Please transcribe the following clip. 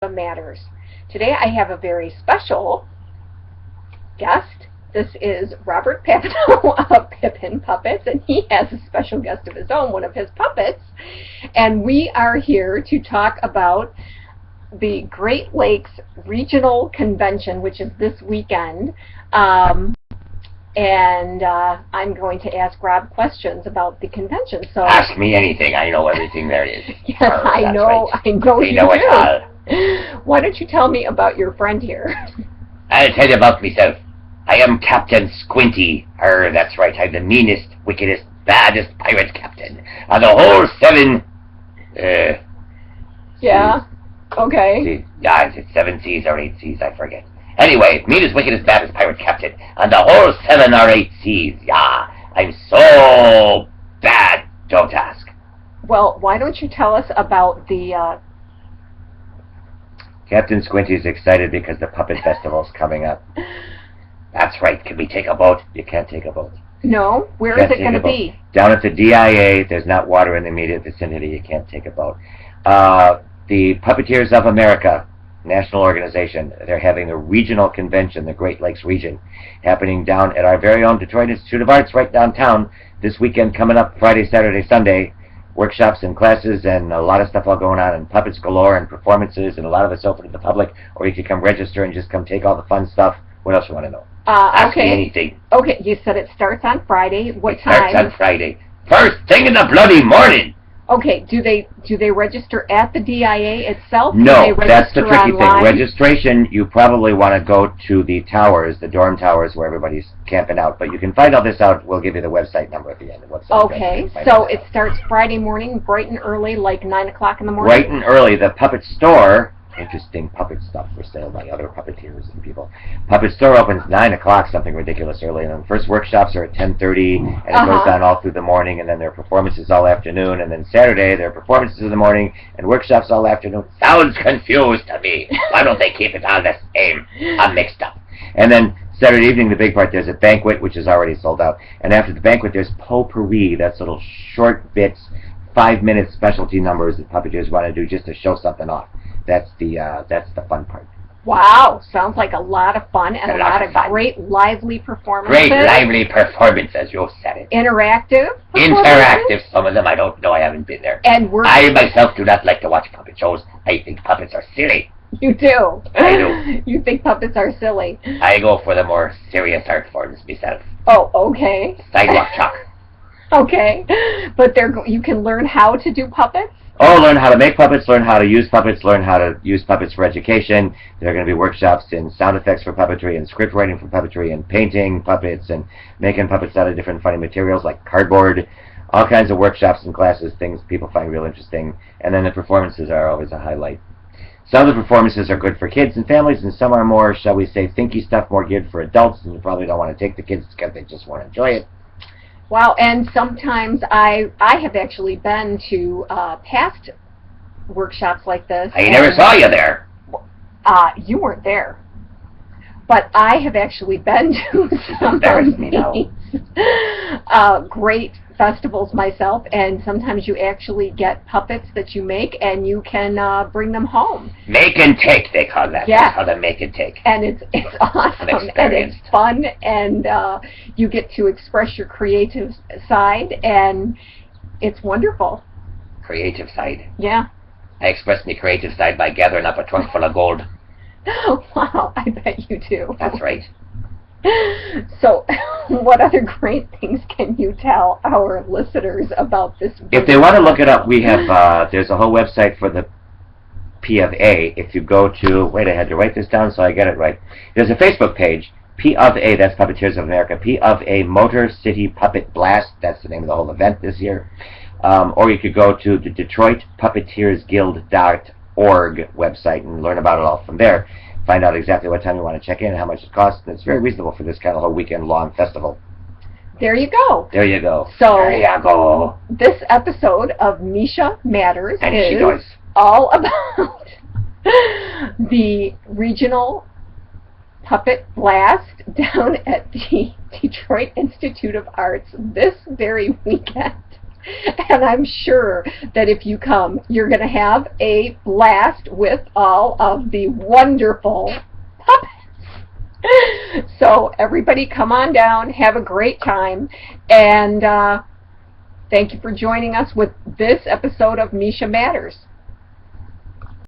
Matters. Today I have a very special guest. This is Robert Papineau of Pippin Puppets, and he has a special guest of his own, one of his puppets. And we are here to talk about the Great Lakes Regional Convention, which is this weekend. I'm going to ask Rob questions about the convention. So ask me anything. I know everything there is. Yes, I know. Right. I know you do. It all. Why don't you tell me about your friend here? I'll tell you about myself. I am Captain Squinty. That's right. I'm the meanest, wickedest, baddest pirate captain of the whole 7. Yeah. Seas. Okay. Yeah, is it 7 seas or 8 seas? I forget. Anyway, meanest, wickedest, baddest pirate captain on the whole 7 or 8 seas. Yeah, I'm so bad. Don't ask. Well, why don't you tell us about the... Captain Squinty is excited because the Puppet Festival's coming up. That's right. Can we take a boat? You can't take a boat. No? Where is it going to be? Down at the DIA. There's not water in the immediate vicinity. You can't take a boat. The Puppeteers of America National Organization, they're having a regional convention, the Great Lakes region, happening down at our very own Detroit Institute of Arts right downtown this weekend, coming up Friday, Saturday, Sunday. Workshops and classes and a lot of stuff all going on, and puppets galore and performances, and a lot of it's open to the public, or you can come register and just come take all the fun stuff. What else you want to know? Ask me anything. Okay, you said it starts on Friday. What time? It starts on Friday. First thing in the bloody morning. Okay, do they register at the DIA itself? No, that's the tricky online? thing. Registration, you probably want to go to the towers, the dorm towers where everybody's camping out. But you can find all this out. We'll give you the website number at the end. Okay, so it starts Friday morning, bright and early, like 9 o'clock in the morning? Bright and early. The Puppet Store, interesting puppet stuff for sale by other puppeteers and people. Puppet Store opens 9 o'clock, something ridiculous early, and then the first workshops are at 10:30, and it goes on all through the morning, and then there are performances all afternoon, and then Saturday there are performances in the morning and workshops all afternoon. Sounds confused to me. Why don't they keep it all the same? I'm mixed up. And then Saturday evening, the big part, there's a banquet, which is already sold out, and after the banquet there's potpourri. That's little short bits, 5-minute specialty numbers that puppeteers want to do just to show something off. That's the fun part. Wow, sounds like a lot of fun and a lot of great lively performances. Great lively performances, you said it. Interactive? Interactive, some of them. I don't know, I haven't been there. And I myself do not like to watch puppet shows. I think puppets are silly. You do? I do. You think puppets are silly? I go for the more serious art forms myself. Oh, okay. Sidewalk chalk. Okay, but you can learn how to do puppets? Oh, learn how to make puppets, learn how to use puppets, learn how to use puppets for education. There are going to be workshops in sound effects for puppetry and script writing for puppetry and painting puppets and making puppets out of different funny materials like cardboard. All kinds of workshops and classes, things people find real interesting. And then the performances are always a highlight. Some of the performances are good for kids and families, and some are more, shall we say, thinky stuff, more geared for adults, and you probably don't want to take the kids because they just want to enjoy it. Wow, and sometimes I have actually been to past workshops like this. I never saw you there. You weren't there. But I have actually been to some great festivals myself, and sometimes you actually get puppets that you make, and you can bring them home. Make and take, they call that. Yeah. That's how they make and take. And it's awesome, and it's fun, and you get to express your creative side, and it's wonderful. Creative side? Yeah. I express my creative side by gathering up a trunk full of gold. Wow, I bet you do. That's right. So, what other great things can you tell our listeners about this? If they want to look it up, we have, there's a whole website for the P of A. If you go to, wait, I had to write this down so I get it right. There's a Facebook page, P of A, that's Puppeteers of America, P of A Motor City Puppet Blast, that's the name of the whole event this year. Or you could go to the DetroitPuppeteersGuild.org website and learn about it all from there. Find out exactly what time you want to check in and how much it costs, and it's very reasonable for this kind of a weekend-long festival. There you go. There you go. So, there you go. This episode of Misha Matters is all about the regional puppet blast down at the Detroit Institute of Arts this very weekend. And I'm sure that if you come, you're going to have a blast with all of the wonderful puppets. So everybody come on down, have a great time, and thank you for joining us with this episode of Misha Matters.